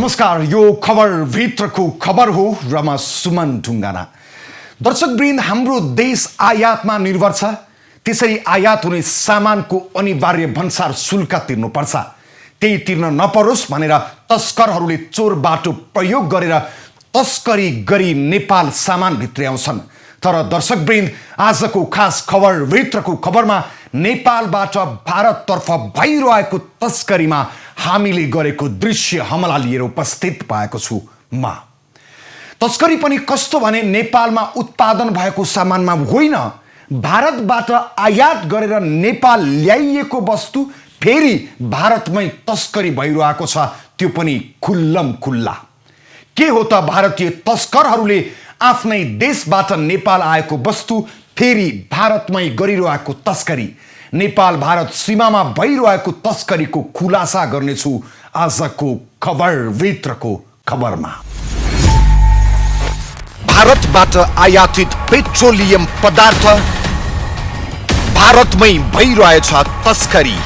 नमस्कार, यो खबर भित्रको खबर हो र म सुमन ढुङ्गाना। दर्शकवृन्द, हाम्रो देश आयातमा निर्भर छ। त्यसरी आयात हुने सामानको अनिवार्य भन्सार शुल्क तिर्नुपर्छ। त्यही तिर्न नपरोस् भनेर तस्करहरूले चोर बाटो प्रयोग गरेर तस्करी गरी नेपाल सामान भित्र्याउँछन्। तर दर्शकवृन्द, आजको खास खबर भित्रको खबरमा नेपालबाट भारततर्फ भइरहेको तस्करीमा हामीले गरेको दृश्य हमला लिएर उपस्थित भएको छु म। तस्करी पनि कस्तो भने नेपालमा उत्पादन भएको सामानमा होइन, भारतबाट आयात गरेर नेपाल ल्याइएको वस्तु फेरि भारतमै तस्करी भइरहेको छ, त्यो पनि खुल्लम खुल्ला। के हो त भारतीय तस्करहरूले आफ्नै देशबाट नेपाल आएको वस्तु फेरि भारतमै गरिरहेको तस्करी, नेपाल भारत सीमामा भइरहेको तस्करीको खुलासा गर्नेछु आजको खबर भित्रको खबरमा। भारतबाट आयातित पेट्रोलियम पदार्थ भारतमै भइरहेछ तस्करी।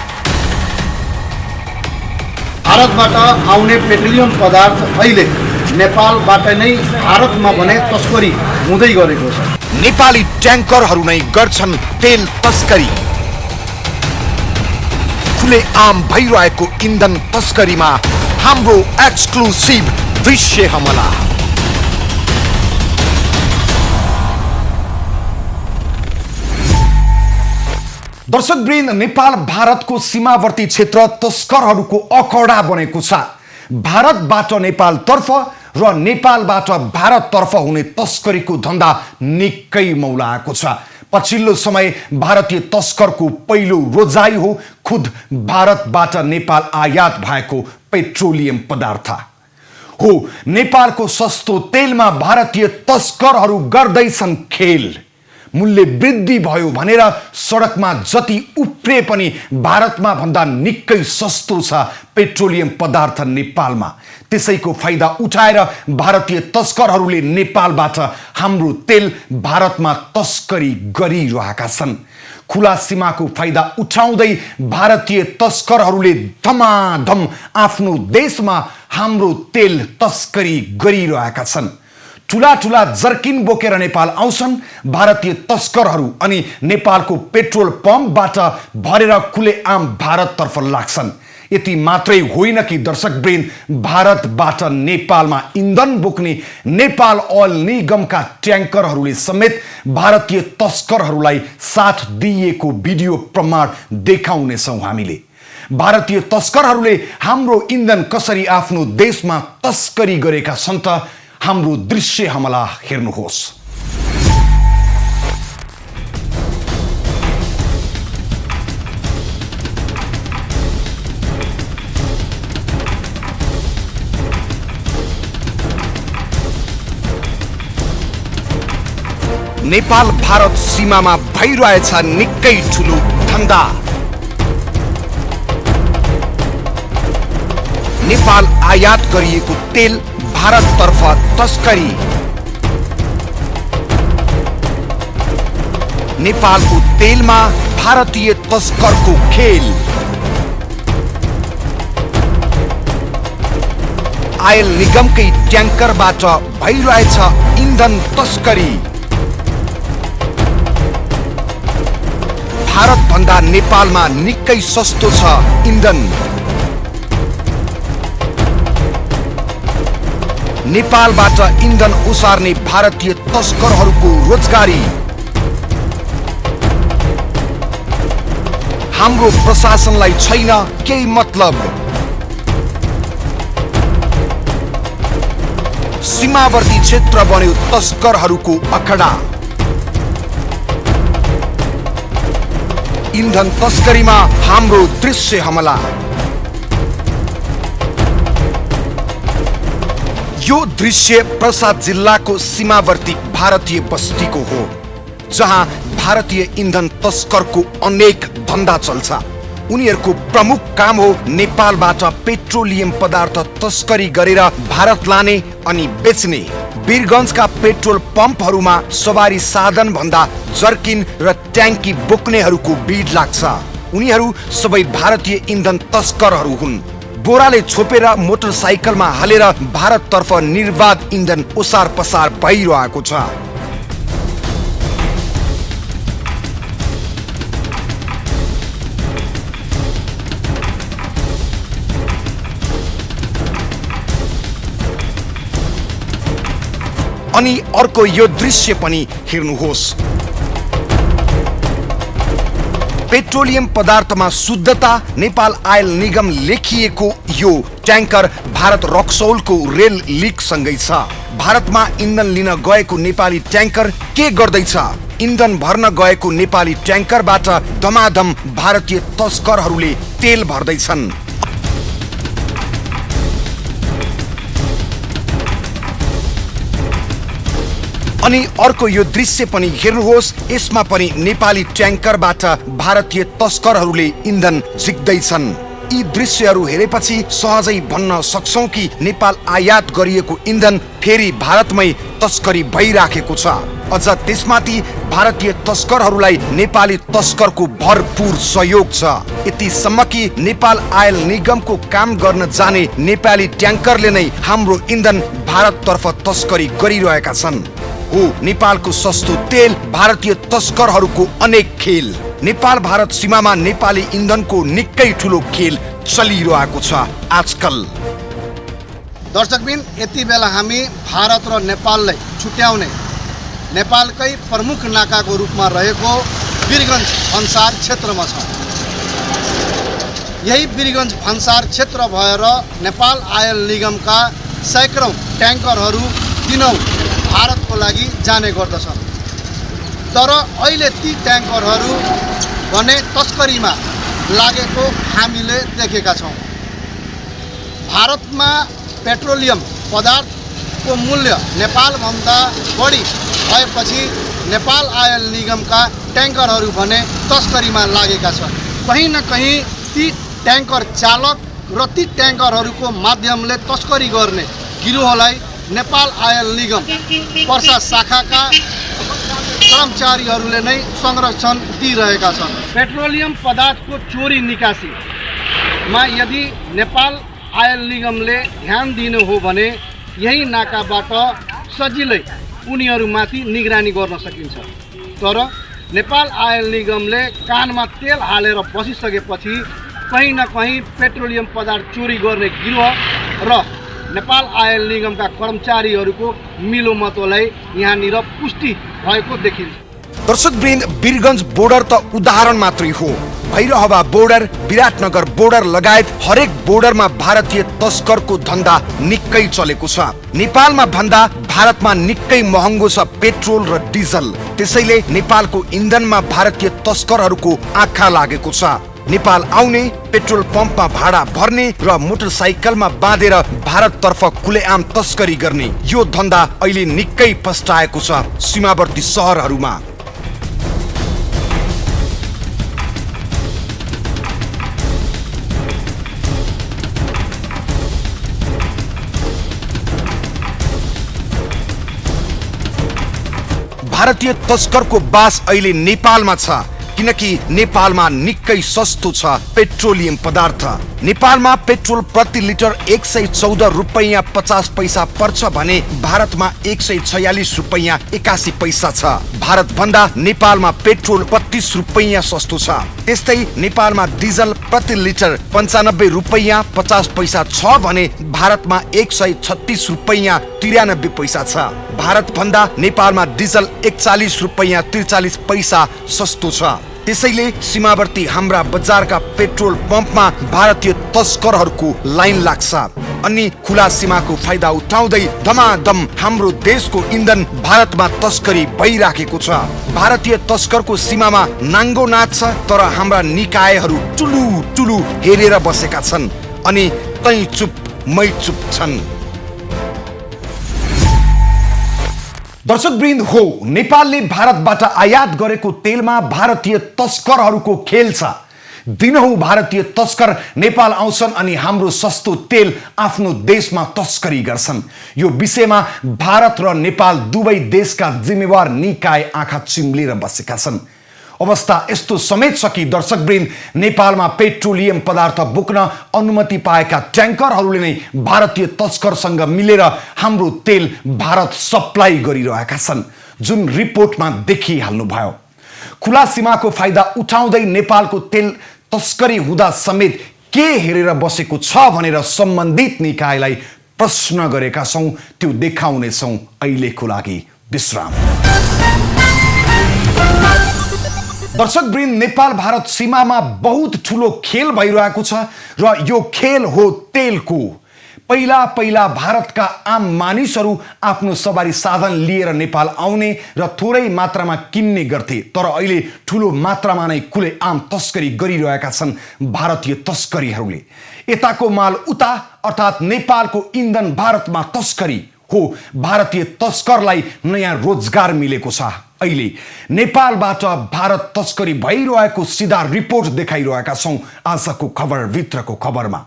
भारतबाट आउने पेट्रोलियम पदार्थ अहिले नेपालबाट नै भारतमा भने तस्करी हुँदै गरेको छ। नेपाली ट्याङ्करहरू नै गर्छन् तेल तस्करी। खुले आम भइरहेको इन्धन तस्करीमा हाम्रो एक्सक्लुसिभ दृश्य हमला। दर्शकवृन्द, नेपाल भारतको सीमावर्ती क्षेत्र तस्करहरूको अखडा बनेको छ। भारतबाट नेपालतर्फ र नेपालबाट भारततर्फ हुने तस्करीको धन्दा निकै मौलाएको छ। पछिल्लो समय भारतीय तस्करको पहिलो रोजाइ हो खुद भारतबाट नेपाल आयात भएको पेट्रोलियम पदार्थ हो। नेपालको सस्तो तेलमा भारतीय तस्करहरू गर्दैछन् खेल। मूल्य वृद्धि भयो भनेर सडकमा जति उप्रे पनि भारतमा भन्दा निकै सस्तो छ पेट्रोलियम पदार्थ नेपालमा। त्यसैको फाइदा उठाएर भारतीय तस्करहरूले नेपालबाट हाम्रो तेल भारतमा तस्करी गरिरहेका छन्। खुला सीमाको फाइदा उठाउँदै भारतीय तस्करहरूले धमाधम आफ्नो देशमा हाम्रो तेल तस्करी गरिरहेका छन्। ठुला ठुला जर्किन बोकेर नेपाल आउँछन् भारतीय तस्करहरू अनि नेपालको पेट्रोल पम्पबाट भरेर खुलेआम भारततर्फ लाग्छन्। यति मात्रै होइन कि दर्शकवृन्द, भारतबाट नेपालमा इन्धन बोक्ने नेपाल ओइल निगमका ट्याङ्करहरूले समेत भारतीय तस्करहरूलाई साथ दिएको भिडियो प्रमाण देखाउनेछौँ हामीले। भारतीय तस्करहरूले हाम्रो इन्धन कसरी आफ्नो देशमा तस्करी गरेका छन् त हाम्रो दृश्य हमला हेर्नुहोस्। नेपाल भारत सीमामा भइरहेछ निकै ठुलो धन्दा। नेपाल आयात गरिएको तेल भारततर्फ तस्करी। नेपालको तेलमा भारतीय तस्करको खेल। आयल निगमकै ट्याङ्करबाट भइरहेछ इन्धन तस्करी। भारतभन्दा नेपालमा निकै सस्तो छ इन्धन। नेपालबाट इन्धन ओसार्ने भारतीय तस्करहरूको रोजगारी। हाम्रो प्रशासनलाई छैन केही मतलब। सीमावर्ती क्षेत्र बन्यो तस्करहरूको अखडा। इन्धन तस्करीमा हाम्रो दृश्य हमला। यो दृश्य प्रसाद जिल्लाको सीमावर्ती भारतीय बस्तीको हो, जहाँ भारतीय इन्धन तस्करको अनेक धन्दा चल्छ। उनीहरूको प्रमुख काम हो नेपालबाट पेट्रोलियम पदार्थ तस्करी गरेर भारत लाने अनि बेच्ने। वीरगञ्जका पेट्रोल पम्पहरूमा सवारी साधन भन्दा जर्किन र ट्याङ्की बोक्नेहरूको भिड लाग्छ। उनीहरू सबै भारतीय इन्धन तस्करहरू हुन्। बोराले छोपेर मोटरसाइकलमा हालेर भारततर्फ निर्वाध इन्धन ओसार पसार भइरहेको छ। अनि अर्को यो दृश्य पनि हेर्नुहोस्। पेट्रोलियम पदार्थमा शुद्धता नेपाल आयल निगम लेखिएको यो ट्याङ्कर भारत रक्सौलको रेल लिकसँगै छ। भारतमा इन्धन लिन गएको नेपाली ट्याङ्कर के गर्दैछ? इन्धन भर्न गएको नेपाली ट्याङ्करबाट धमाधम भारतीय तस्करहरूले तेल भर्दैछन्। अनि अर्को यो दृश्य पनि हेर्नुहोस्। यसमा पनि नेपाली ट्याङ्करबाट भारतीय तस्करहरूले इन्धन झिक्दैछन्। यी दृश्यहरू हेरेपछि सहजै भन्न सक्छौं कि नेपाल आयात गरिएको इन्धन फेरि भारतमै तस्करी भइराखेको छ। अझ त्यसमाथि भारतीय तस्करहरूलाई नेपाली तस्करको भरपूर सहयोग छ। यतिसम्म कि नेपाल आयल निगमको काम गर्न जाने नेपाली ट्याङ्करले नै हाम्रो इन्धन भारततर्फ तस्करी गरिरहेका छन्। हो नेपालको सस्तो तेल, भारतीय तस्करहरूको अनेक खेल। नेपाल भारत सीमामा नेपाली इन्धनको निकै ठुलो खेल चलिरहेको छ आजकल। दर्शकबिन, यति बेला हामी भारत र नेपाललाई छुट्याउने नेपालकै प्रमुख नाकाको रूपमा रहेको वीरगञ्ज भन्सार क्षेत्रमा छौँ। यही वीरगञ्ज भन्सार क्षेत्र भएर नेपाल आयल निगमका सैकडौँ ट्याङ्करहरू दिनौँ भारतको लागि जाने गर्दछन्। तर अहिले ती ट्याङ्करहरू भने तस्करीमा लागेको हामीले देखेका छौँ। भारतमा पेट्रोलियम पदार्थको मूल्य नेपालभन्दा बढी भएपछि नेपाल आयल निगमका ट्याङ्करहरू भने तस्करीमा लागेका छन्। कहीँ न कहीँ ती ट्याङ्कर चालक र ती ट्याङ्करहरूको माध्यमले तस्करी गर्ने गिरोहलाई नेपाल आयल निगम पर्सा शाखाका कर्मचारीहरूले नै संरक्षण दिइरहेका छन्। पेट्रोलियम पदार्थको चोरी निकासीमा यदि नेपाल आयल निगमले ध्यान दिनु हो भने यही नाकाबाट सजिलै उनीहरूमाथि निगरानी गर्न सकिन्छ। तर नेपाल आयल निगमले कानमा तेल हालेर बसिसकेपछि कहीँ न कहीँ पेट्रोलियम पदार्थ चोरी गर्ने गिरोह र नेपाल आयल निगमका कर्मचारीहरूको मिलोमतोलाई यहाँनिर पुष्टि भएको देखिन्छ। दर्शकवृन्द, वीरगञ्ज बोर्डर त उदाहरण मात्रै हो। भैरहवा बोर्डर, विराटनगर बोर्डर लगायत हरेक बोर्डरमा भारतीय तस्करको धन्दा निकै चलेको छ। नेपालमा भन्दा भारतमा निकै महँगो छ पेट्रोल र डिजल। त्यसैले नेपालको इन्धनमा भारतीय तस्करहरूको आँखा लागेको छ। नेपाल आउने, पेट्रोल पम्पमा भाडा भर्ने र मोटरसाइकलमा बाँधेर भारततर्फ खुलेआम तस्करी गर्ने यो धन्दा अहिले निकै पस्टाएको छ सीमावर्ती सहरहरूमा। भारतीय तस्करको बास अहिले नेपालमा छ, किनकि नेपालमा निकै सस्तो छ पेट्रोलियम पदार्थ। नेपालमा पेट्रोल प्रति लिटर 114 रुपैयाँ 50 पैसा पर्छ भने भारतमा 146 रुपैयाँ 81 पैसा छ। भारत भन्दा नेपालमा पेट्रोल 32 रुपैयाँ सस्तो छ। त्यस्तै नेपालमा डिजल प्रति लिटर 95 रुपैयाँ 50 पैसा छ भने भारतमा 136 रुपैयाँ 93 पैसा छ। भारत भन्दा नेपालमा डिजल 41 रुपैयाँ 43 पैसा सस्तो छ। त्यसैले सीमावर्ती हाम्रा बजारका पेट्रोल पम्पमा भारतीय तस्करहरूको लाइन लाग्छ। अनि खुला सीमाको फाइदा उठाउँदै धमाधम हाम्रो देशको इन्धन भारतमा तस्करी भइराखेको छ। भारतीय तस्करको सीमामा नाङ्गो नाच्छ, तर हाम्रा निकायहरू टुलु टुलु हेरेर बसेका छन् अनि तै चुप मै चुप छन्। दर्शकवृन्द, हो नेपालले भारतबाट आयात गरेको तेलमा भारतीय तस्करहरूको खेल छ। दिनहुँ भारतीय तस्कर नेपाल आउँछन् अनि हाम्रो सस्तो तेल आफ्नो देशमा तस्करी गर्छन्। यो विषयमा भारत र नेपाल दुवै देशका जिम्मेवार निकाय आँखा चिम्लेर बसेका छन्। अवस्था यस्तो समेत छ कि दर्शकवृन्द, नेपालमा पेट्रोलियम पदार्थ बोक्न अनुमति पाएका ट्याङ्करहरूले नै भारतीय तस्करसँग मिलेर हाम्रो तेल भारत सप्लाई गरिरहेका छन्, जुन रिपोर्टमा देखिहाल्नुभयो। खुला सीमाको फाइदा उठाउँदै नेपालको तेल तस्करी हुँदा समेत के हेरेर बसेको छ भनेर सम्बन्धित निकायलाई प्रश्न गरेका छौँ। त्यो देखाउनेछौँ अहिलेको लागि विश्राम। दर्शकवृन्द, नेपाल भारत सीमामा बहुत ठुलो खेल भइरहेको छ र यो खेल हो तेलको। पहिला पहिला भारतका आम मानिसहरू आफ्नो सवारी साधन लिएर नेपाल आउने र थोरै मात्रामा किन्ने गर्थे, तर अहिले ठुलो मात्रामा नै खुलेआम तस्करी गरिरहेका छन् भारतीय तस्करीहरूले। यताको माल उता अर्थात् नेपालको इन्धन भारतमा तस्करी हो। भारतीय तस्करलाई नयाँ रोजगार मिलेको छ। अहिले नेपालबाट भारत तस्करी भइरहेको सिधा रिपोर्ट देखाइरहेका छौँ आजको खबरभित्रको खबरमा।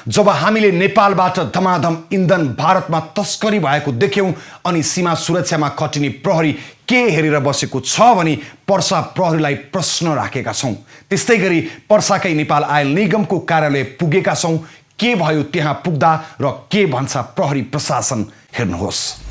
जब हामीले नेपालबाट धमाधम इन्धन भारतमा तस्करी भएको देख्यौँ अनि सीमा सुरक्षामा खटिने प्रहरी के हेरेर बसेको छ भनी पर्सा प्रहरीलाई प्रश्न राखेका छौँ। त्यस्तै गरी पर्साकै नेपाल आयल निगमको कार्यालय पुगेका छौँ। के भयो त्यहाँ पुग्दा र के भन्छ प्रहरी प्रशासन, हेर्नुहोस्।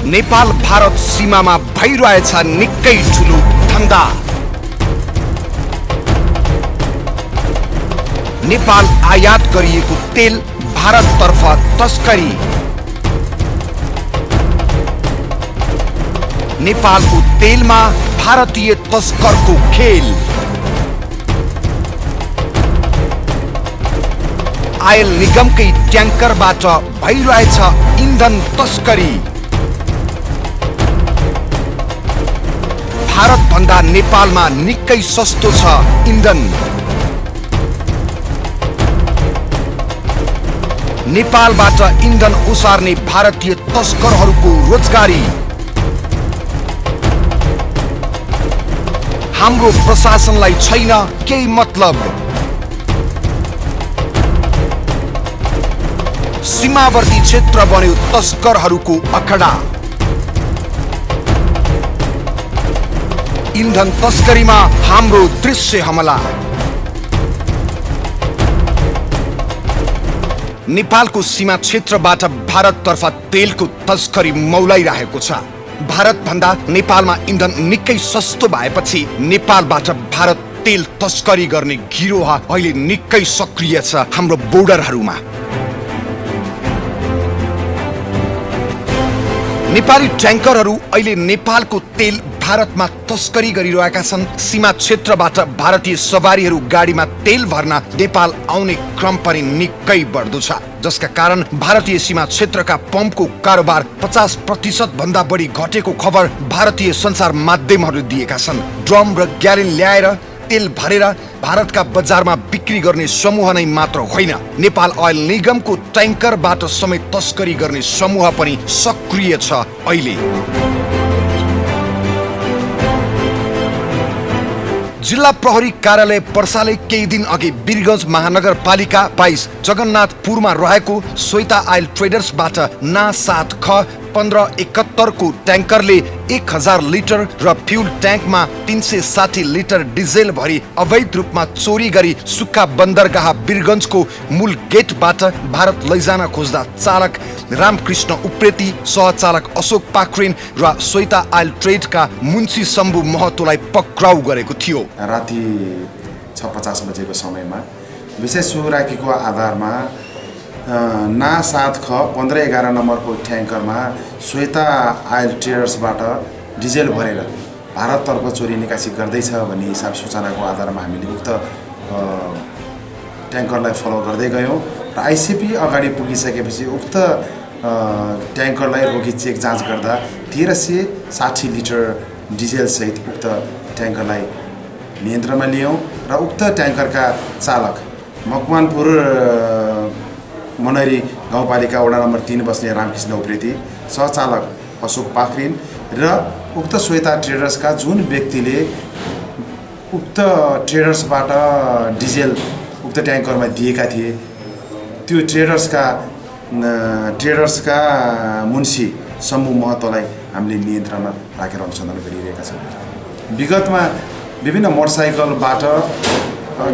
नेपाल भारत सीमामा भइरहेछ निकै ठुलो धन्दा। नेपाल आयात गरिएको तेल भारततर्फ तस्करी। नेपालको तेलमा भारतीय तस्करको खेल। आयल निगमकै ट्याङ्करबाट भइरहेछ इन्धन तस्करी। भारतभन्दा नेपालमा निकै सस्तो छ इन्धन। नेपालबाट इन्धन ओसार्ने भारतीय तस्करहरूको रोजगारी। हाम्रो प्रशासनलाई छैन केही मतलब। सीमावर्ती क्षेत्र बन्यो तस्करहरूको अखडा। इन्धन तस्करीमा हाम्रो दृश्य हमला। नेपालको सीमा क्षेत्रबाट भारततर्फ तेलको तस्करी मौलाइरहेको छ। भारतभन्दा नेपालमा इन्धन निकै सस्तो भएपछि नेपालबाट भारत तेल तस्करी गर्ने गिरोह अहिले निकै सक्रिय छ हाम्रो बोर्डरहरूमा। नेपाली ट्याङ्करहरू अहिले नेपालको तेल भारतमा तस्करी गरिरहेका छन्। सीमा क्षेत्रबाट भारतीय सवारीहरू गाडीमा तेल भर्न नेपाल आउने क्रम पनि निकै बढ्दो छ, जसका कारण भारतीय सीमा क्षेत्रका पम्पको कारोबार 50% भन्दा बढी घटेको खबर भारतीय सञ्चार माध्यमहरूले दिएका छन्। ड्रम र ग्यालन ल्याएर तेल भरेर भारतका बजारमा बिक्री गर्ने समूह नै मात्र होइन, नेपाल अयल निगमको ट्याङ्करबाट समेत तस्करी गर्ने समूह पनि सक्रिय छ अहिले। जिल्ला प्रहरी कार्यालय पर्साले केही दिन अघि वीरगञ्ज महानगरपालिका 22 जगन्नाथपुरमा रहेको श्वेता आयल ट्रेडर्सबाट ना 7 ख 1571 को ट्याङ्करले 1000 लिटर र फ्युल ट्याङ्कमा 360 लिटर डिजेल भरी अवैध रूपमा चोरी गरी सुक्खा बन्दरगाह वीरगञ्जको मूल गेटबाट भारत लैजान खोज्दा चालक रामकृष्ण उप्रेती, सहचालक अशोक पाखरिन र श्वेता आयल ट्रेडका मुन्सी शम्भु महतोलाई पक्राउ गरेको थियो। राति 6:50 बजेको समयमा विशेष सुराकीको आधारमा ना 7 ख 1511 नम्बरको ट्याङ्करमा श्वेता आयल ट्रेडर्सबाट डिजेल भरेर भारततर्फ चोरी निकासी गर्दैछ भन्ने हिसाब सूचनाको आधारमा हामीले उक्त ट्याङ्करलाई फलो गर्दै गयौँ र आइसिपी अगाडि पुगिसकेपछि उक्त ट्याङ्करलाई रोकी चेक जाँच गर्दा 1360 लिटर डिजेलसहित उक्त ट्याङ्करलाई नियन्त्रणमा लियौँ र उक्त ट्याङ्करका चालक मकवानपुर मनरी गाउँपालिका वडा नम्बर 3 बस्ने रामकृष्ण उप्रेती, सहचालक अशोक पाखरिन र उक्त श्वेता ट्रेडर्सका जुन व्यक्तिले उक्त ट्रेडर्सबाट डिजेल उक्त उक्त ट्याङ्करमा दिएका थिए त्यो ट्रेडर्सका मुन्सी शम्भु महतोलाई हामीले नियन्त्रणमा राखेर अनुसन्धान गरिरहेका छौँ। विगतमा विभिन्न मोटरसाइकलबाट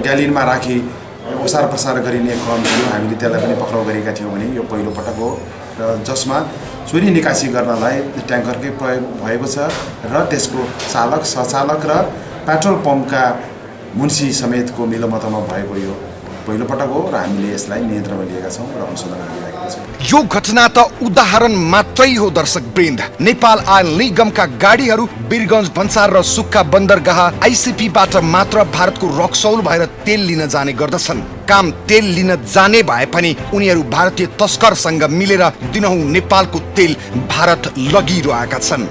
ग्यालिनमा राखी ओसार प्रसार गरिने क्रम थियो, हामीले त्यसलाई पनि पक्राउ गरेका थियौँ भने यो पहिलो पटक हो र जसमा चोरी निकासी गर्नलाई ट्याङ्करकै प्रयोग भएको छ र त्यसको चालक सचालक र पेट्रोल पम्पका मुन्सी समेतको मिलोमतोमा भएको यो पहिलो पटक हो र हामीले यसलाई नियन्त्रणमा लिएका छौँ र अनुसन्धान गरिरहेका छौँ। यो घटना त उदाहरण मात्रै हो दर्शक वृन्द। नेपाल आयल निगमका गाडीहरू वीरगञ्ज भन्सार र सुक्खा बन्दरगाह आइसिपीबाट मात्र भारतको रक्सौल भएर तेल लिन जाने गर्दछन्। काम तेल लिन जाने भए पनि उनीहरू भारतीय तस्करसँग मिलेर दिनहुँ नेपालको तेल भारत लगिरहेका छन्।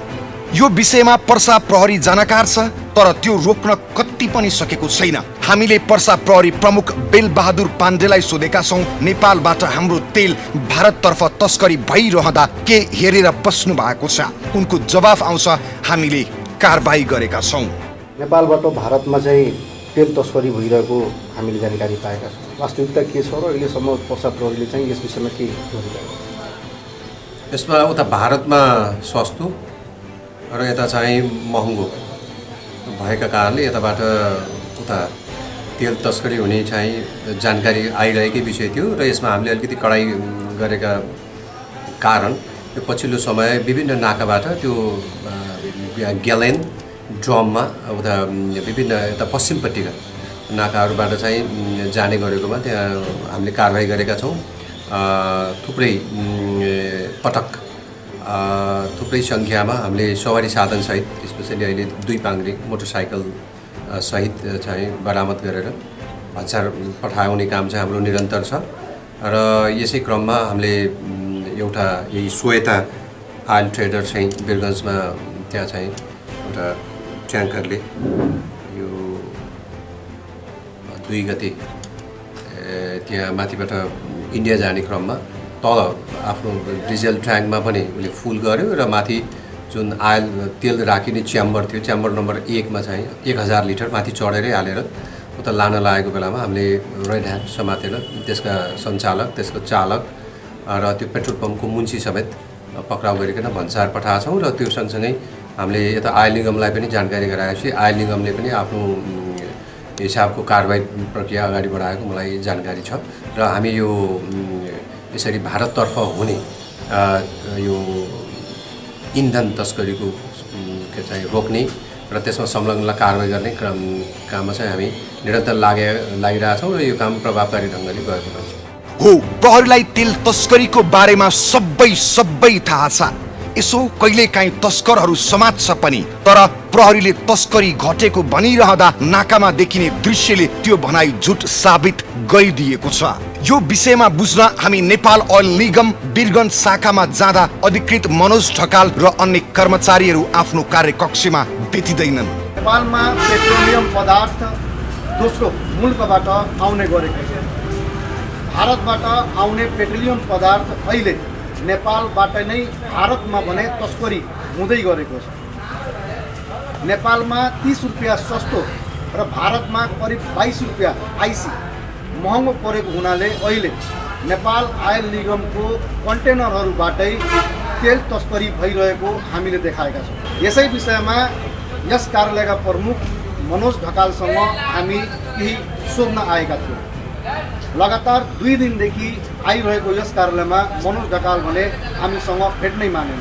यो विषयमा पर्सा प्रहरी जानकार छ, तर त्यो रोक्न कति पनि सकेको छैन। हामीले पर्सा प्रहरी प्रमुख बेलबहादुर पाण्डेलाई सोधेका छौँ, नेपालबाट हाम्रो तेल भारततर्फ तस्करी भइरहँदा के हेरेर बस्नु भएको छ? उनको जवाफ आउँछ, हामीले कारबाही गरेका छौँ। नेपालबाट भारतमा चाहिँ तेल तस्करी भइरहेको हामीले जानकारी पाएका छौँ। वास्तविकता के छ र अहिलेसम्म पर्सा प्रहरीले चाहिँ यस विषयमा के गरिरहेको छ? यसमा उता भारतमा सस्तो र यता चाहिँ महँगो भएका कारणले यताबाट उता तेल तस्करी हुने चाहिँ जानकारी आइरहेकै विषय थियो र यसमा हामीले अलिकति कडाइ गरेका कारण यो पछिल्लो समय विभिन्न नाकाबाट त्यो ग्यालेन ड्रममा उता विभिन्न यता पश्चिमपट्टिका नाकाहरूबाट चाहिँ जाने गरेकोमा त्यहाँ हामीले कारबाही गरेका छौँ। थुप्रै पटक थुप्रै सङ्ख्यामा हामीले सवारी साधनसहित स्पेसली अहिले 2 पाङ्ग्रे मोटरसाइकल सहित चाहिँ बरामद गरेर हजार पठाउने काम चाहिँ हाम्रो निरन्तर छ र यसै क्रममा हामीले एउटा यही श्वेता आयल ट्रेडर चाहिँ वीरगञ्जमा त्यहाँ चाहिँ एउटा ट्याङ्करले यो 2 गते त्यहाँ माथिबाट इन्डिया जाने क्रममा तल आफ्नो डिजल ट्याङ्कमा पनि उसले फुल गर्यो र माथि जुन आयल तेल राखिने च्याम्बर थियो, च्याम्बर नम्बर 1 मा चाहिँ 1000 लिटर माथि चढेरै हालेर उता लान लागेको बेलामा हामीले रेड ह्यान्ड समातेर त्यसका सञ्चालक, त्यसको चालक र त्यो पेट्रोल पम्पको मुन्सी समेत पक्राउ गरिकन भन्सार पठाएका छौँ र त्यो सँगसँगै हामीले यता आयल निगमलाई पनि जानकारी गराएपछि आयल निगमले पनि आफ्नो हिसाबको कारबाही प्रक्रिया अगाडि बढाएको मलाई जानकारी छ र हामी यो यसरी भारततर्फ हुने यो इन्धन तस्करीको के चाहिँ रोक्ने र त्यसमा संलग्नलाई कारबाही गर्ने काममा चाहिँ हामी निरन्तर लागिरहेछौँ र यो काम प्रभावकारी ढङ्गले गएको रहन्छ। हो, प्रहरीलाई तेल तस्करीको बारेमा सबै थाहा छ। यसो कहिलेकाहीँ तस्करहरू समात्छ पनि, तर प्रहरीले तस्करी घटेको भनिरहँदा नाकामा देखिने दृश्यले त्यो भनाइ झुट साबित गरिदिएको छ। यो विषयमा बुझ्न हामी नेपाल ओइल निगम वीरगञ्ज शाखामा जाँदा अधिकृत मनोज ढकाल र अन्य कर्मचारीहरू आफ्नो कार्यकक्षमा भेटिँदैनन्। नेपालमा पेट्रोलियम पदार्थ दोस्रो मुल्कबाट आउने गरेको छ। भारतबाट आउने पेट्रोलियम पदार्थ अहिले नेपालबाट नै भारतमा भने तस्करी हुँदै गरेको छ। नेपालमा 30 रुपियाँ सस्तो र भारतमा करिब 22 रुपियाँ आइसी महँगो परेको हुनाले अहिले नेपाल आयल निगमको कन्टेनरहरूबाटै तेल तस्करी भइरहेको हामीले देखाएका छौँ। यसै विषयमा यस कार्यालयका प्रमुख मनोज ढकालसँग हामी केही सोध्न आएका थियौँ। लगातार 2 दिनदेखि आइरहेको यस कार्यालयमा मनोज ढकाल भने हामीसँग भेट्नै मानेन।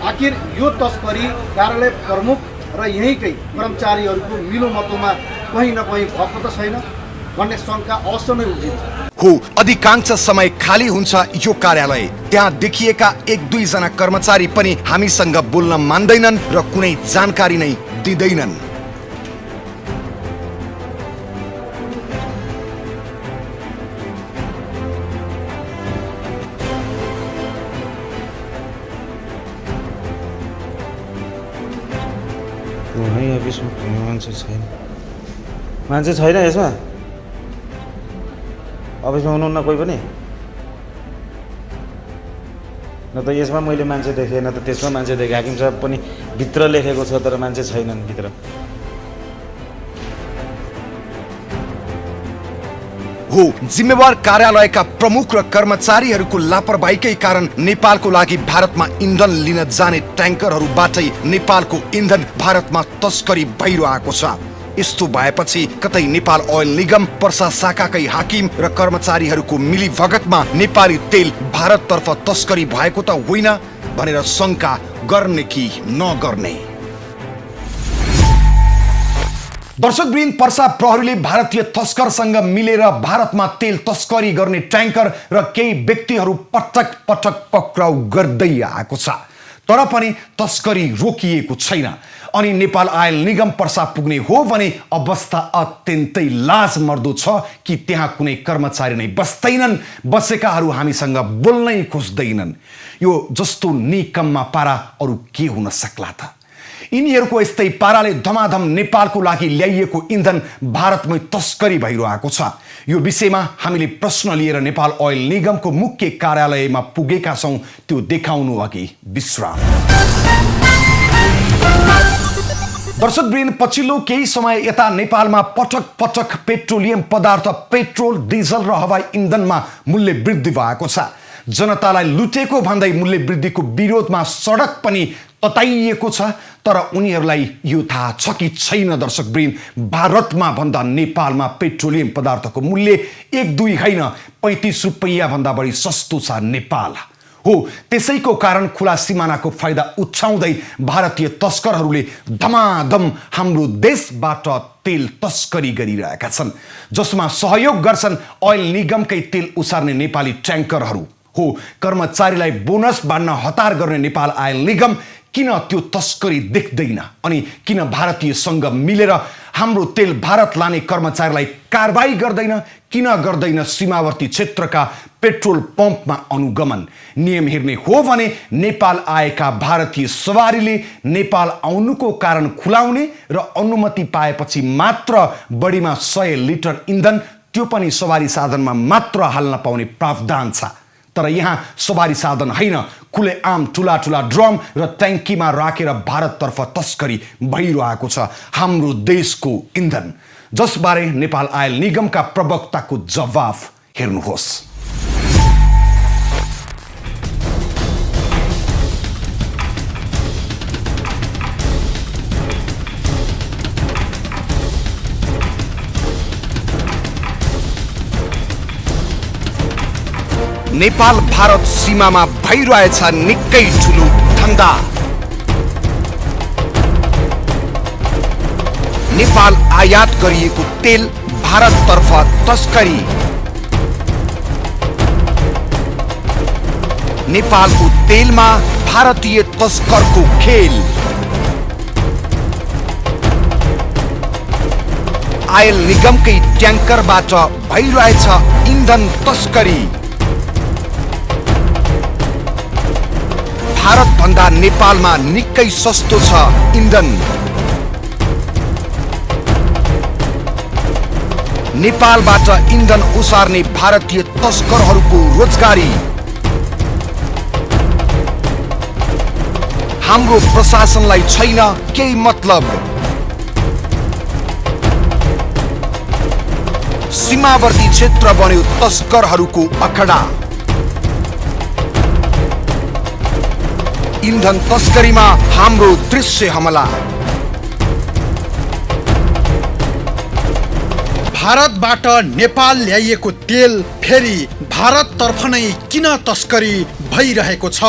आखिर यो तस्करी कार्यालय प्रमुख र यहीँकै कर्मचारीहरूको मिलोमतोमा कहीँ न कहीँ भएको त छैन भन्ने शङ्का अवश्य नै उठिन्छ। हो, अधिकांश समय खाली हुन्छ यो कार्यालय। त्यहाँ देखिएका 1-2 जना कर्मचारी पनि हामीसँग बोल्न मान्दैनन् र कुनै जानकारी नै दिँदैनन्। मान्छे छैन यसमा, अफिसमा हुनुहुन्न कोही पनि? न त यसमा मैले मान्छे देखेँ न त त्यसमा मान्छे देखेँ। हाकिम साहब पनि भित्र लेखेको छ तर मान्छे छैनन् भित्र। हो। जिम्मेवार कार्यालयका प्रमुख र कर्मचारीहरूको लापरवाहीकै कारण नेपालको लागि भारतमा इन्धन लिन जाने ट्याङ्करहरूबाटै नेपालको इन्धन भारतमा तस्करी भइरहेको छ। यस्तो भएपछि कतै नेपाल ओइल निगम पर्सा शाखाकै हाकिम र कर्मचारीहरूको मिलीभगतमा नेपाली तेल भारततर्फ तस्करी भएको त होइन भनेर शंका गर्ने कि नगर्ने। दर्शकवृन्द, पर्सा प्रहरीले भारतीय तस्करसँग मिलेर भारतमा तेल तस्करी गर्ने ट्याङ्कर र केही व्यक्तिहरू पटक पटक पक्राउ गर्दै आएको छ, तर पनि तस्करी रोकिएको छैन। अनि नेपाल आयल निगम पर्सा पुग्ने हो भने अवस्था अत्यन्तै लाजमर्दो छ कि त्यहाँ कुनै कर्मचारी नै बस्दैनन्, बसेकाहरू हामीसँग बोल्नै खोज्दैनन्। यो जस्तो निकम्मा पारा अरू के हुन सक्ला त? यिनीहरूको यस्तै पाराले धमाधम नेपालको लागि ल्याइएको इन्धन भारतमै तस्करी भइरहेको छ। यो विषयमा हामीले प्रश्न लिएर नेपाल ओइल निगमको मुख्य कार्यालयमा पुगेका छौँ। त्यो देखाउनु अघि विश्राम। दर्शकवृन्द, पछिल्लो केही समय यता नेपालमा पटक पटक पेट्रोलियम पदार्थ, पेट्रोल, डिजल र हवाई इन्धनमा मूल्य वृद्धि भएको छ। जनतालाई लुटेको भन्दै मूल्य वृद्धिको विरोधमा सडक पनि तताइएको छ, तर उनीहरूलाई यो थाहा छ कि छैन दर्शकवृन्द, भारतमा भन्दा नेपालमा पेट्रोलियम पदार्थको मूल्य 1-2 होइन 35 रुपैयाँ भन्दा बढी सस्तो छ नेपाल हो। त्यसैको कारण खुला सिमानाको फाइदा उठाउँदै भारतीय तस्करहरूले धमाधम हाम्रो देशबाट तेल तस्करी गरिरहेका छन्, जसमा सहयोग गर्छन् ओइल निगमकै तेल उसार्ने नेपाली ट्याङ्करहरू हो। कर्मचारीलाई बोनस बाँड्न हतार गर्ने नेपाल आयल निगम किन त्यो तस्करी देख्दैन अनि किन भारतीयसँग मिलेर हाम्रो तेल भारत लाने कर्मचारीलाई कारबाही गर्दैन? किन गर्दैन सीमावर्ती क्षेत्रका पेट्रोल पम्पमा अनुगमन? नियम हेर्ने हो भने नेपाल आएका भारतीय सवारीले नेपाल आउनुको कारण खुलाउने र अनुमति पाएपछि मात्र बढीमा 100 लिटर इन्धन, त्यो पनि सवारी साधनमा मात्र हाल्न पाउने प्रावधान छ। तर यहाँ सवारी साधन होइन, खुलेआम ठुला ठुला ड्रम र ट्याङ्कीमा राखेर भारततर्फ तस्करी भइरहेको छ हाम्रो देशको इन्धन, जसबारे नेपाल आयल निगमका प्रवक्ताको जवाफ हेर्नुहोस्। नेपाल भारत सीमामा भइरहेछ निकै ठुलो धन्दा। नेपाल आयात गरिएको तेल भारततर्फ तस्करी। नेपालको तेलमा भारतीय तस्करको खेल। आयल निगमकै ट्याङ्करबाट भइरहेछ इन्धन तस्करी। भारत भन्दा नेपालमा निकै सस्तो छ इन्धन। नेपालबाट इन्धन उसार्ने भारतीय तस्करहरूको रोजगारी। हाम्रो प्रशासनलाई छैन केही मतलब। सीमावर्ती क्षेत्र बन्यो तस्करहरूको अखडा। इन्धन तस्करीमा हाम्रो दृश्य हमला। भारतबाट नेपाल ल्याइएको तेल फेरि भारततर्फ नै किन तस्करी भइरहेको छ?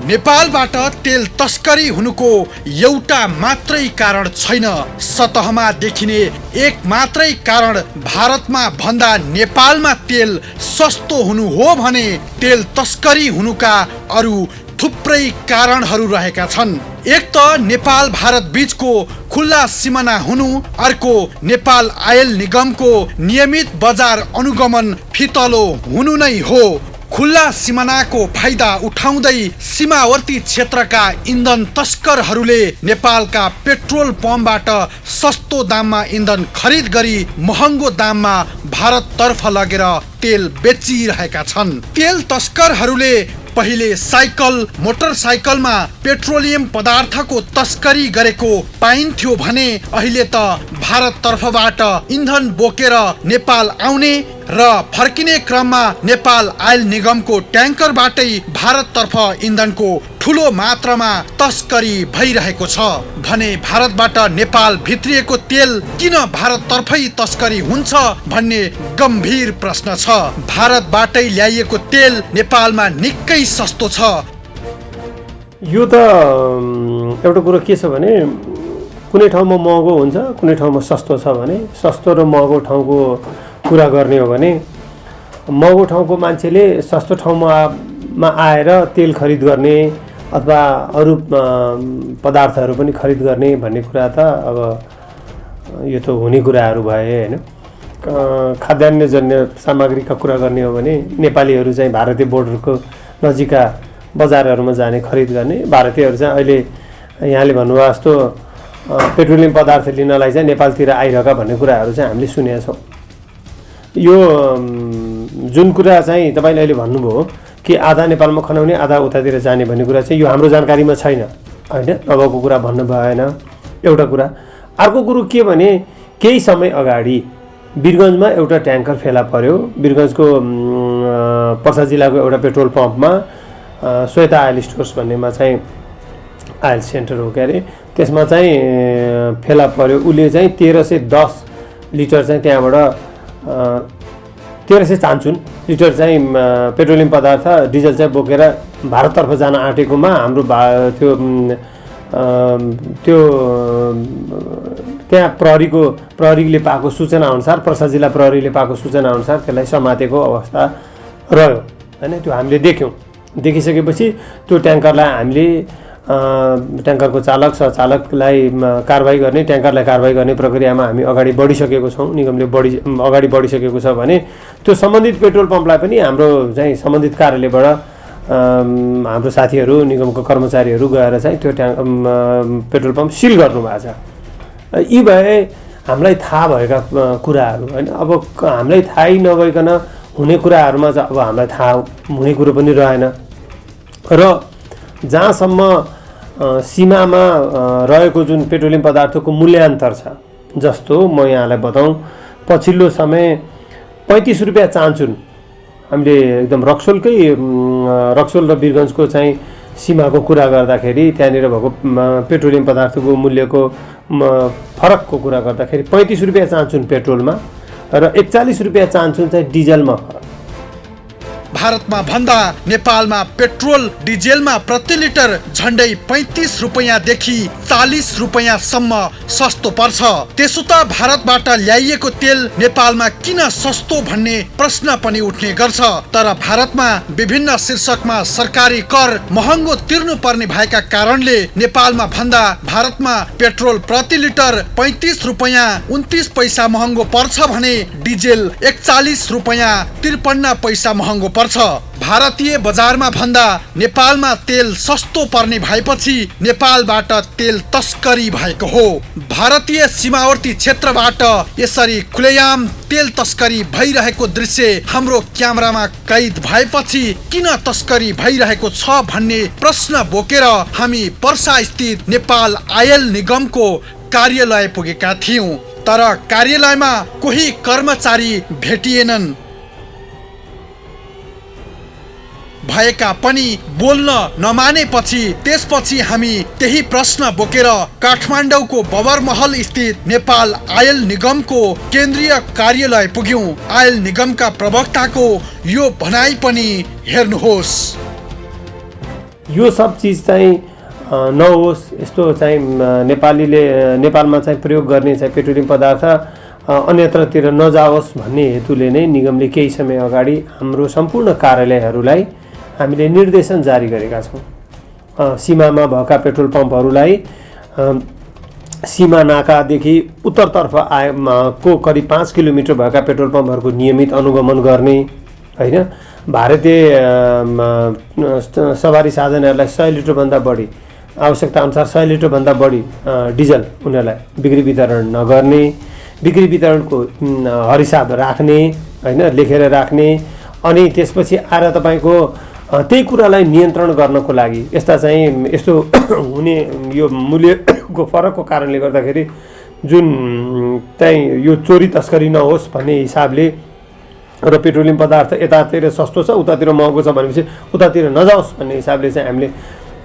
नेपालबाट तेल तस्करी हुनुको एउटा मात्रै कारण छैन, सतहमा देखिने एक मात्रै कारण भारतमा भन्दा नेपालमा तेल सस्तो हुनु हो भने तेल तस्करी हुनुका अरू थुप्रै कारणहरू रहेका छन्। एक त नेपाल भारत बीचको खुल्ला सिमाना हुनु, अर्को नेपाल आयल निगमको नियमित बजार अनुगमन फितलो हुनु नै हो। खुल्ला सिमानाको फाइदा उठाउँदै सीमावर्ती क्षेत्रका इन्धन तस्करहरूले नेपालका पेट्रोल पम्पबाट सस्तो दाममा इन्धन खरिद गरी महँगो दाममा भारततर्फ लगेर तेल बेचिरहेका छन्। तेल तस्करहरूले पहिले साइकल मोटरसाइकलमा पेट्रोलियम पदार्थको तस्करी गरेको पाइन्थ्यो भने अहिले त भारततर्फबाट इन्धन बोकेर नेपाल आउने र फर्किने क्रममा नेपाल आयल निगमको ट्याङ्करबाटै भारततर्फ इन्धनको ठुलो मात्रामा तस्करी भइरहेको छ भने भारतबाट नेपाल भित्रिएको तेल किन भारततर्फै तस्करी हुन्छ भन्ने गम्भीर प्रश्न छ। भारतबाटै ल्याइएको तेल नेपालमा निकै सस्तो छ। यो त एउटा कुरो के छ भने कुनै ठाउँमा महँगो हुन्छ, कुनै ठाउँमा सस्तो छ भने सस्तो र महँगो ठाउँको कुरा गर्ने हो भने महँगो ठाउँको मान्छेले सस्तो ठाउँमा आएर तेल खरिद गर्ने अथवा अरू पदार्थहरू पनि खरिद गर्ने भन्ने कुरा त अब यो त हुने कुराहरू भए होइन। खाद्यान्नजन्य सामग्रीका कुरा गर्ने हो भने नेपालीहरू चाहिँ भारतीय बोर्डरको नजिकका बजारहरूमा जाने खरिद गर्ने, भारतीयहरू चाहिँ अहिले यहाँले भन्नुभयो जस्तो पेट्रोलियम पदार्थ लिनलाई चाहिँ नेपालतिर आइरहेका भन्ने कुराहरू चाहिँ हामीले सुनेका छौँ। यो जुन कुरा चाहिँ तपाईँले अहिले भन्नुभयो कि आधा नेपालमा खनाउने आधा उतातिर जाने भन्ने कुरा चाहिँ यो हाम्रो जानकारीमा छैन होइन, नभएको कुरा भन्नु भएन एउटा कुरा। अर्को कुरो के भने केही समय अगाडि वीरगन्जमा एउटा ट्याङ्कर फेला पर्यो। वीरगन्जको पर्सा जिल्लाको एउटा पेट्रोल पम्पमा श्वेता आयल स्टोर्स भन्नेमा चाहिँ आयल सेन्टर हो के अरे, त्यसमा चाहिँ फेला पर्यो। उसले चाहिँ 1310 लिटर चाहिँ त्यहाँबाट 1350 लिटर चाहिँ पेट्रोलियम पदार्थ डिजल चाहिँ बोकेर भारततर्फ जान आँटेकोमा हाम्रो त्यो त्यहाँ प्रहरीले पाएको सूचना अनुसार, पर्सा जिल्ला प्रहरीले पाएको सूचना अनुसार त्यसलाई समातेको अवस्था रह्यो होइन। त्यो हामीले देख्यौँ। देखिसकेपछि त्यो ट्याङ्करलाई हामीले ट्याङ्करको चालक सहचालकलाई कारबाही गर्ने, ट्याङ्करलाई कारबाही गर्ने प्रक्रियामा हामी अगाडि बढिसकेको छौँ। निगमले अगाडि बढिसकेको छ भने त्यो सम्बन्धित पेट्रोल पम्पलाई पनि हाम्रो चाहिँ सम्बन्धित कार्यालयबाट हाम्रो साथीहरू निगमको कर्मचारीहरू गएर चाहिँ त्यो पेट्रोल पम्प सिल गर्नुभएको छ। यी भए हामीलाई थाहा भएका कुराहरू होइन। अब हामीलाई थाहै नभइकन हुने कुराहरूमा चाहिँ अब हामीलाई थाहा हुने कुरो पनि रहेन र जहाँसम्म सीमामा रहेको जुन पेट्रोलियम पदार्थको मूल्यान्तर छ, जस्तो म यहाँलाई बताउँ पछिल्लो समय 35 रुपियाँ चान्चुन हामीले एकदम रक्सोल र वीरगन्जको चाहिँ सीमाको कुरा गर्दाखेरि त्यहाँनिर भएको पेट्रोलियम पदार्थको मूल्यको फरकको कुरा गर्दाखेरि 35 रुपियाँ चान्चुन पेट्रोलमा र 41 रुपियाँ चान्चुन चाहिँ डिजलमा फरक। भारतमा भन्दा नेपालमा पेट्रोल डिजेलमा प्रति लिटर झन्डै 35 रुपैयाँदेखि 40 रुपैयाँसम्म सस्तो पर्छ। त्यसो त भारतबाट ल्याइएको तेल नेपालमा किन सस्तो भन्ने प्रश्न पनि उठ्ने गर्छ। तर भारतमा विभिन्न शीर्षकमा सरकारी कर महँगो तिर्नु पर्ने भएका कारणले नेपालमा भन्दा भारतमा पेट्रोल प्रति लिटर 35 रुपैयाँ 29 पैसा महँगो पर्छ भने डिजेल 41 रुपैयाँ 53 पैसा महँगो पर्छ। भारतीय बजारमा भन्दा नेपालमा तेल सस्तो पर्ने भएपछि नेपालबाट तेल तस्करी भएको हो। भारतीय सीमावर्ती क्षेत्रबाट यसरी खुलेआम तेल तस्करी भइरहेको दृश्य हाम्रो क्यामेरामा कैद भएपछि किन तस्करी भइरहेको छ भन्ने प्रश्न बोकेर हामी पर्सा स्थित नेपाल आयल निगमको कार्यालय पुगेका थियौं। तर कार्यालयमा कोही कर्मचारी भेटिएनन्। भएका पनि बोल्न नमानेपछि त्यसपछि हामी त्यही प्रश्न बोकेर काठमाडौँको बबरमहल स्थित नेपाल आयल निगमको केन्द्रीय कार्यालय पुग्यौं। आयल निगमका प्रवक्ताको यो भनाइ पनि हेर्नुहोस्। यो सब चिज चाहिँ नहोस्, यस्तो चाहिँ नेपालमा चाहिँ प्रयोग गर्ने चाहिँ पेट्रोलियम पदार्थ अन्यत्रतिर नजाओस् भन्ने हेतुले नै निगमले केही समय अगाडि हाम्रो सम्पूर्ण कार्यालयहरूलाई हामीले निर्देशन जारी गरेका छौँ। सीमामा भएका पेट्रोल पम्पहरूलाई सीमा नाकादेखि उत्तरतर्फ को करिब 5 किलोमिटर भएका पेट्रोल पम्पहरूको नियमित अनुगमन गर्ने होइन। भारतीय सवारी साधनहरूलाई 100 लिटरभन्दा बढी आवश्यकता अनुसार 100 लिटरभन्दा बढी डिजल उनीहरूलाई बिक्री वितरण नगर्ने, बिक्री वितरणको हरिसाब राख्ने होइन, लेखेर राख्ने। अनि त्यसपछि आएर तपाईँको त्यही कुरालाई नियन्त्रण गर्नको लागि यस्तो हुने यो मूल्यको फरकको कारणले गर्दाखेरि जुन चाहिँ यो चोरी तस्करी नहोस् भन्ने हिसाबले र पेट्रोलियम पदार्थ यतातिर सस्तो छ उतातिर महँगो छ भनेपछि उतातिर नजाओस् भन्ने हिसाबले चाहिँ हामीले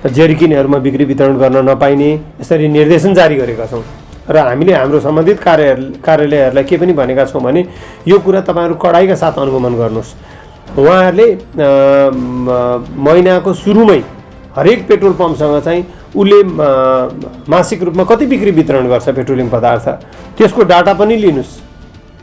जेरिकिनहरूमा बिक्री वितरण गर्न नपाइने यसरी निर्देशन जारी गरेका छौँ र हामीले हाम्रो सम्बन्धित कार्यालयहरूलाई के पनि भनेका छौँ भने यो कुरा तपाईँहरू कडाइका साथ अनुगमन गर्नुहोस्। उहाँहरूले महिनाको सुरुमै हरेक पेट्रोल पम्पसँग चाहिँ उसले मासिक रूपमा कति बिक्री वितरण गर्छ पेट्रोलियम पदार्थ त्यसको डाटा पनि लिनुहोस्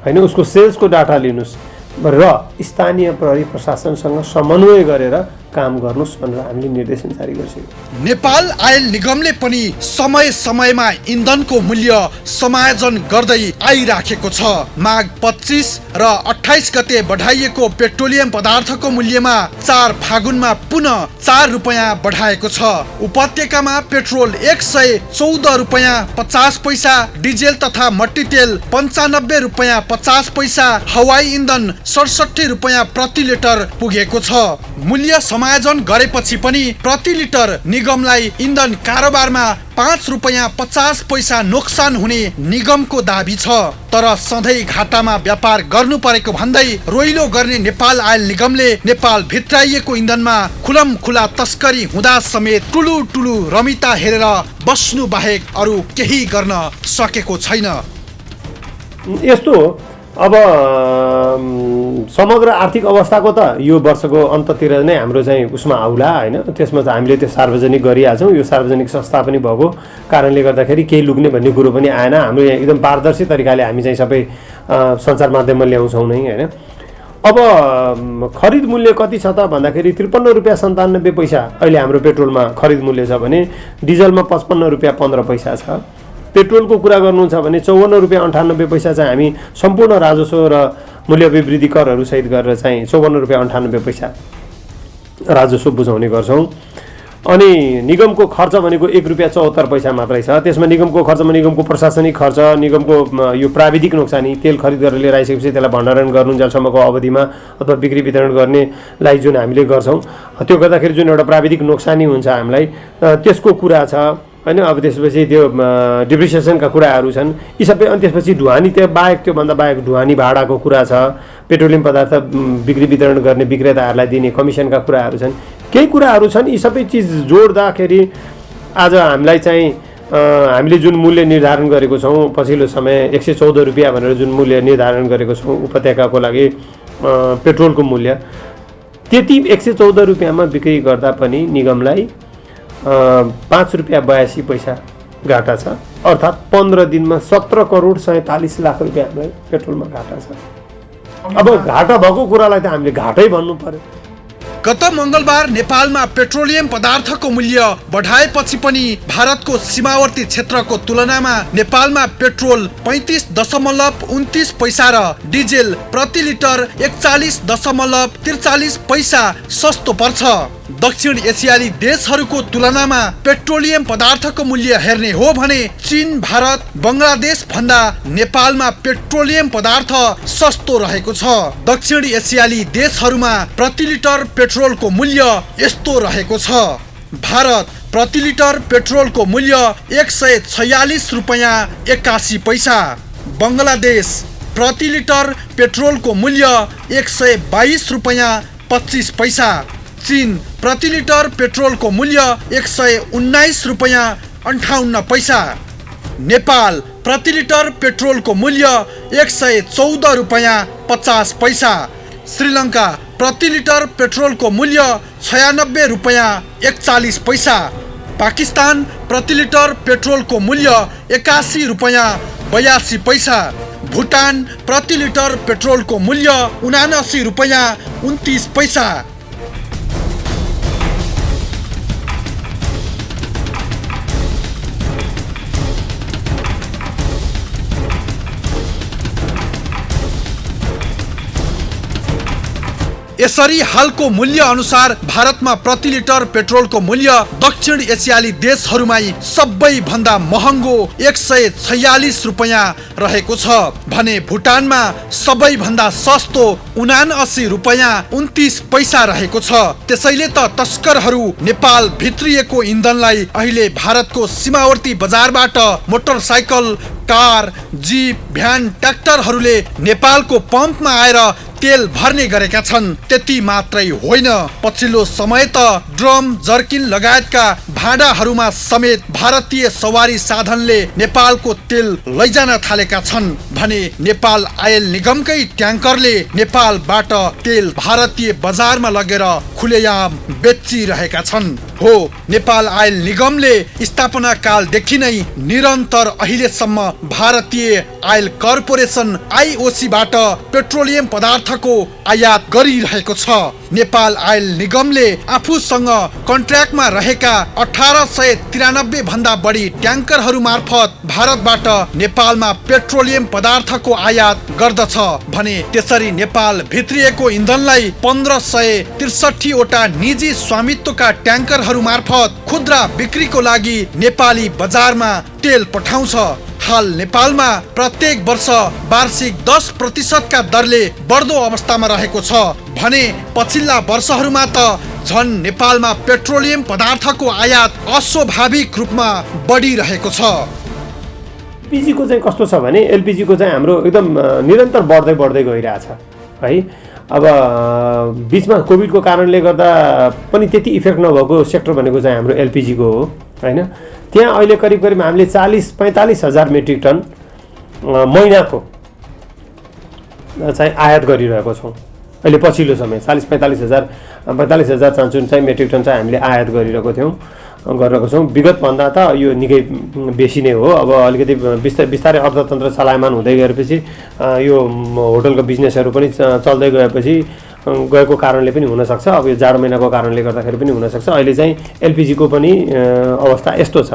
होइन, उसको सेल्सको डाटा लिनुहोस् र स्थानीय प्रहरी प्रशासनसँग समन्वय गरेर काम गर्नुहोस् भनेर हामीले निर्देशन जारी गरिसक्यौँ। नेपाल आयल निगमले पनि समय समयमा इन्धनको मूल्य समायोजन गर्दै आइराखेको छ। माघ 25 र 28 गते बढाइएको पेट्रोलियम पदार्थको मूल्यमा 4 फागुनमा पुनः 4 रुपैयाँ बढाएको छ। उपत्यकामा पेट्रोल 114 रुपैयाँ 50 पैसा, डिजेल तथा मट्टी तेल 95 रुपैयाँ 50 पैसा, हवाई इन्धन 67 रुपैयाँ प्रति लिटर पुगेको छ। मूल्य समायोजन गरेपछि पनि प्रति लिटर निगमलाई इन्धन कारोबारमा 5 रुपैयाँ 50 पैसा नोक्सान हुने निगमको दाबी छ। तर सधैँ घाटामा व्यापार गर्नु परेको भन्दै रोइलो गर्ने नेपाल आयल निगमले नेपाल भित्राइएको इन्धनमा खुलम खुला तस्करी हुँदा समेत टुलु रमिता हेरेर बस्नु बाहेक अरू केही गर्न सकेको छैन। यस्तो अब समग्र आर्थिक अवस्थाको त यो वर्षको अन्ततिर नै हाम्रो चाहिँ उसमा आउला होइन, त्यसमा चाहिँ हामीले त्यो सार्वजनिक गरिहाल्छौँ। यो सार्वजनिक संस्था पनि भएको कारणले गर्दाखेरि केही लुक्ने भन्ने कुरो पनि आएन। हाम्रो यहाँ एकदम पारदर्शी तरिकाले हामी चाहिँ सबै सञ्चार माध्यममा ल्याउँछौँ नै होइन। अब खरिद मूल्य कति छ त भन्दाखेरि 53 रुपियाँ 97 पैसा अहिले हाम्रो पेट्रोलमा खरिद मूल्य छ भने डिजलमा 55 रुपियाँ 15 पैसा छ। पेट्रोलको कुरा गर्नुहुन्छ भने 54 रुपियाँ 98 पैसा चाहिँ हामी सम्पूर्ण राजस्व र मूल्य अभिवृद्धि करहरू सहित गरेर चाहिँ 54 रुपियाँ 98 पैसा राजस्व बुझाउने गर्छौँ। अनि निगमको खर्च भनेको 1 रुपियाँ 74 पैसा मात्रै छ। त्यसमा निगमको खर्चमा निगमको प्रशासनिक खर्च, निगमको यो प्राविधिक नोक्सानी, तेल खरिद गरेर लिएर आइसकेपछि त्यसलाई भण्डारण गर्नुन्जेलसम्मको अवधिमा अथवा बिक्री वितरण गर्नेलाई जुन हामीले गर्छौँ त्यो गर्दाखेरि जुन एउटा प्राविधिक नोक्सानी हुन्छ हामीलाई त्यसको कुरा छ होइन। अब त्यसपछि त्यो डिप्रिसिएसनका कुराहरू छन् यी सबै। अनि त्यसपछि ढुवानी त्यो बाहेक त्योभन्दा बाहेक ढुवानी भाडाको कुरा छ, पेट्रोलियम पदार्थ बिक्री वितरण गर्ने विक्रेताहरूलाई दिने कमिसनका कुराहरू छन्, केही कुराहरू छन्। यी सबै चिज जोड्दाखेरि आज हामीलाई चाहिँ हामीले जुन मूल्य निर्धारण गरेको छौँ पछिल्लो समय 114 रुपियाँ भनेर जुन मूल्य निर्धारण गरेको छौँ उपत्यकाको लागि पेट्रोलको मूल्य, त्यति 114 रुपियाँमा बिक्री गर्दा पनि निगमलाई 5 रुपियाँ 82 पैसा घाटा छ। अर्थात् 15 दिनमा 17 करोड 47 लाख रुपियाँ हामीलाई पेट्रोलमा घाटा छ। अब घाटा भएको कुरालाई त हामीले घाटै भन्नु पर्यो। गत मंगलबार नेपालमा पेट्रोलियम पदार्थको मूल्य बढाएपछि पनि भारतको सीमावर्ती क्षेत्रको तुलनामा नेपालमा पेट्रोल 35.29 पैसा र डिजेल प्रति लिटर 41.43 पैसा सस्तो पर्छ। दक्षिण एसियाली देशहरूको तुलनामा पेट्रोलियम पदार्थको मूल्य हेर्ने हो भने चीन, भारत, बंगलादेश भन्दा नेपालमा पेट्रोलियम पदार्थ सस्तो रहेको छ। दक्षिण एसियाली देशहरूमा प्रति लिटर पेट्रोलको मूल्य यस्तो रहेको छ। भारत प्रति लिटर पेट्रोलको मूल्य 146 रुपैयाँ 81 पैसा, बंगलादेश प्रति लिटर पेट्रोलको मूल्य 122 रुपैयाँ 25 पैसा, चीन प्रति लिटर पेट्रोलको मूल्य 119 रुपैयाँ 58 पैसा, नेपाल प्रति लिटर पेट्रोलको मूल्य 114 रुपैयाँ 50 पैसा, श्रीलङ्का प्रति लिटर पेट्रोलको मूल्य 96 रुपैयाँ 41 पैसा, पाकिस्तान प्रति लिटर पेट्रोलको मूल्य 81 रुपैयाँ 82 पैसा, भुटान प्रति लिटर पेट्रोलको मूल्य 79 रुपैयाँ 29 पैसा। यसरी हालको मूल्य अनुसार भारतमा प्रति लिटर पेट्रोलको मूल्य दक्षिण एसियाली देशहरूमै सबैभन्दा महँगो 146 रुपैयाँ रहेको छ भने भुटानमा सबैभन्दा सस्तो 79 रुपैयाँ 29 पैसा रहेको छ। त्यसैले त तस्करहरू नेपाल भित्रिएको इन्धनलाई अहिले भारतको सीमावर्ती बजारबाट मोटरसाइकल, कार, जीप, भ्यान, ट्र्याक्टरहरूले नेपालको पम्पमा आएर तेल भर्ने गरेका छन्। त्यति मात्रै होइन, पछिल्लो समय त ड्रम, जर्किन लगायतका भाँडाहरूमा समेत भारतीय सवारी साधनले नेपालको तेल लैजान थालेका छन् भने नेपाल आयल निगमकै ट्याङ्करले नेपालबाट तेल भारतीय बजारमा लगेर खुलेआम बेचिरहेका छन्। हो, नेपाल आयल निगमले स्थापना कालदेखि नै निरन्तर अहिलेसम्म भारतीय आयल कर्पोरेसन आइओसीबाट पेट्रोलियम पदार्थको आयात गरिरहेको छ। नेपाल आयल निगमले आफूसँग कन्ट्र्याक्टमा रहेका 1893 भन्दा बढी ट्याङ्करहरू मार्फत भारतबाट नेपालमा पेट्रोलियम पदार्थको आयात गर्दछ भने त्यसरी नेपाल भित्रिएको इन्धनलाई 1563 वटा निजी स्वामित्वका ट्याङ्करहरू मार्फत खुद्रा बिक्रीको लागि नेपाली बजारमा तेल पठाउँछ। हाल नेपालमा प्रत्येक वर्ष वार्षिक 10% का दरले बढ्दो अवस्थामा रहेको छ भने पछिल्ला वर्षहरूमा त झन् नेपालमा पेट्रोलियम पदार्थको आयात अस्वाभाविक रूपमा बढिरहेको छ। एलपिजी को चाहिँ कस्तो छ भने एलपिजी को चाहिँ हाम्रो एकदम निरन्तर बढ्दै गइरहेछ है। अब बीचमा कोभिडको कारणले गर्दा पनि त्यति इफेक्ट नभएको सेक्टर भनेको चाहिँ हाम्रो एलपिजी को हो हैन। त्यहाँ अहिले करिब हामीले 40-45 हजार मेट्रिक टन महिनाको चाहिँ आयात गरिरहेको छौँ। अहिले पछिल्लो समय 40-45 हजार चान्चुन चाहिँ मेट्रिक टन चाहिँ हामीले आयात गरिरहेको छौँ। विगतभन्दा त यो निकै बेसी नै हो। अब अलिकति बिस्तारै अर्थतन्त्र चलायमान हुँदै गएपछि यो होटलको बिजनेसहरू पनि चल्दै गएपछि गएको कारणले पनि हुनसक्छ। अब यो जाडो महिनाको कारणले गर्दाखेरि पनि हुनसक्छ। अहिले चाहिँ एलपिजीको पनि अवस्था यस्तो छ।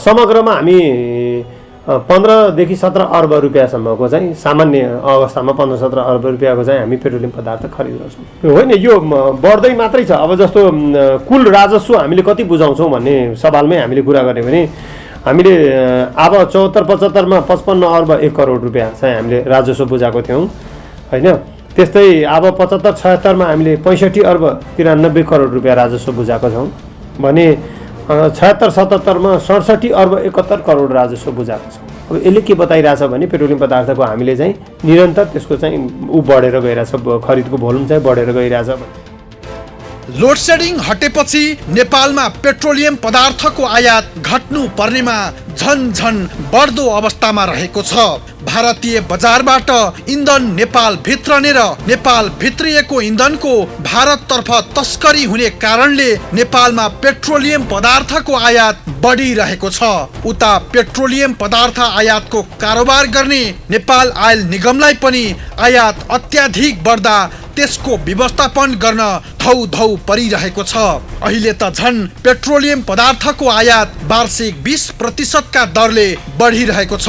समग्रमा हामी 15 देखि 17 अर्ब रुपियाँसम्मको चाहिँ सामान्य अवस्थामा 15-17 अर्ब रुपियाँको चाहिँ हामी पेट्रोलियम पदार्थ खरिद गर्छौँ। होइन, यो बढ्दै मात्रै छ। अब जस्तो कुल राजस्व हामीले कति बुझाउँछौँ भन्ने सवालमै हामीले कुरा गर्ने भने हामीले अब 74-75 मा 55 अर्ब 1 करोड रुपियाँ चाहिँ हामीले राजस्व बुझाएको थियौँ होइन। त्यस्तै अब 75-76 मा हामीले 65 अर्ब 93 करोड रुपियाँ राजस्व बुझाएको छौँ भने 76-77 मा 67 अर्ब 71 करोड राजस्व बुझाएको छ। अब यसले के बताइरहेछ भने पेट्रोलियम पदार्थको हामीले चाहिँ निरन्तर त्यसको चाहिँ बढेर गइरहेछ, खरिदको भोल्युम चाहिँ बढेर गइरहेछ। लोड सेडिङ हटेपछि नेपालमा पेट्रोलियम पदार्थको आयात घट्नु पर्नेमा झन बढ्दो अवस्थामा रहेको छ। भारतीय बजारबाट इन्धन नेपाल भित्रने र नेपाल भित्रिएको इन्धनको भारततर्फ तस्करी हुने कारणले नेपालमा पेट्रोलियम पदार्थको आयात बढिरहेको छ। उता पेट्रोलियम पदार्थ आयातको कारोबार गर्ने नेपाल आयल निगमलाई पनि आयात अत्याधिक बढ्दा त्यसको व्यवस्थापन गर्न धौ परिरहेको छ। अहिले त झन् पेट्रोलियम पदार्थको आयात वार्षिक 20% का दरले बढिरहेको छ।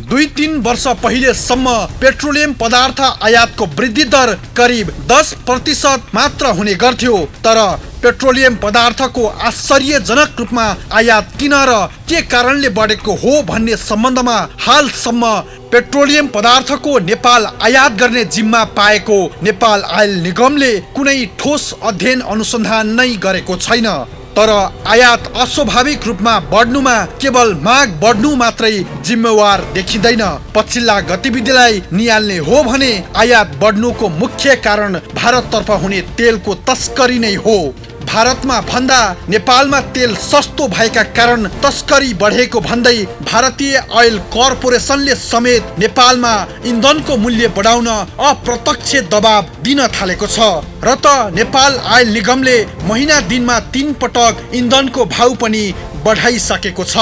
2-3 वर्ष पहिलेसम्म पेट्रोलियम पदार्थ आयातको वृद्धि दर करिब 10% मात्र हुने गर्थ्यो। तर पेट्रोलियम पदार्थको आश्चर्यजनक रूपमा आयात किन र के कारणले बढेको हो भन्ने सम्बन्धमा हालसम्म पेट्रोलियम पदार्थको नेपाल आयात गर्ने जिम्मा पाएको नेपाल आयल निगमले कुनै ठोस अध्ययन अनुसन्धान नै गरेको छैन। तर आयात अस्वाभाविक रूपमा बढ्नुमा केवल माग बढ्नु मात्रै जिम्मेवार देखिँदैन। पछिल्ला गतिविधिलाई नियाल्ने हो भने आयात बढ्नुको मुख्य कारण भारततर्फ हुने तेलको तस्करी नै हो। भारतमा भन्दा नेपालमा तेल सस्तो भएका कारण तस्करी बढेको भन्दै भारतीय ऑयल कर्पोरेसनले समेत नेपालमा इन्धनको मूल्य बढाउन अप्रत्यक्ष दबाब दिन थालेको छ र त नेपाल आयल निगमले महिना दिनमा 3 पटक इन्धनको भाउ पनि बढाइसकेको छ।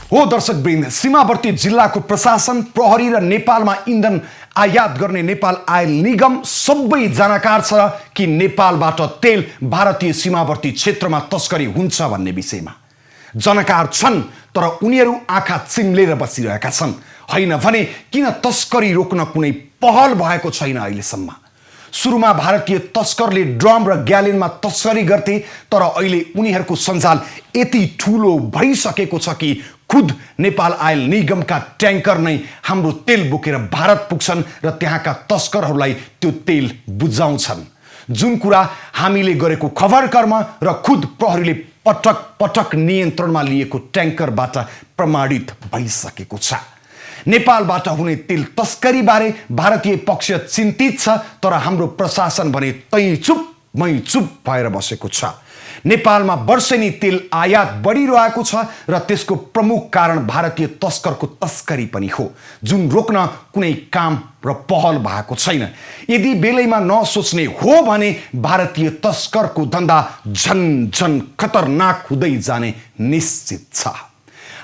हो दर्शकवृन्द, सीमावर्ती जिल्लाको प्रशासन, प्रहरी र नेपालमा इन्धन आयात गर्ने नेपाल आयल निगम सबै जानकार छ कि नेपालबाट तेल भारतीय सीमावर्ती क्षेत्रमा तस्करी हुन्छ भन्ने विषयमा। जानकार छन् तर उनीहरू आँखा चिम्लेर बसिरहेका छन्। होइन भने किन तस्करी रोक्न कुनै पहल भएको छैन अहिलेसम्म? सुरुमा भारतीय तस्करले ड्रम र ग्यालेनमा तस्करी गर्थे, तर अहिले उनीहरूको सञ्जाल यति ठुलो भइसकेको छ कि खुद नेपाल आयल निगमका ट्याङ्कर नै हाम्रो तेल बोकेर भारत पुग्छन् र त्यहाँका तस्करहरूलाई त्यो तेल बुझाउँछन्। जुन कुरा हामीले गरेको खबर कर्म र खुद प्रहरीले पटक पटक नियन्त्रणमा लिएको ट्याङ्करबाट प्रमाणित भइसकेको छ। नेपालबाट हुने तेल तस्करी बारे भारतीय पक्ष चिन्तित छ, तर हाम्रो प्रशासन भने तै चुप मै चुप भएर बसेको छ। नेपालमा वर्षेनी तेल आयात बढिरहेको छ र त्यसको प्रमुख कारण भारतीय तस्करको तस्करी पनि हो, जुन रोक्न कुनै काम र पहल भएको छैन। यदि बेलैमा नसोच्ने हो भने भारतीय तस्करको धन्दा झन झन खतरनाक हुँदै जाने निश्चित छ।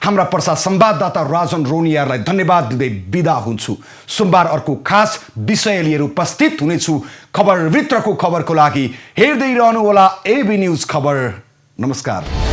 हाम्रा पर्सा संवाददाता राजन रोनियारलाई धन्यवाद दिँदै बिदा हुन्छु। सोमबार अर्को खास विषय लिएर उपस्थित हुनेछु। खबरभित्रको खबरको लागि हेर्दै रहनुहोला एबी न्युज खबर। नमस्कार।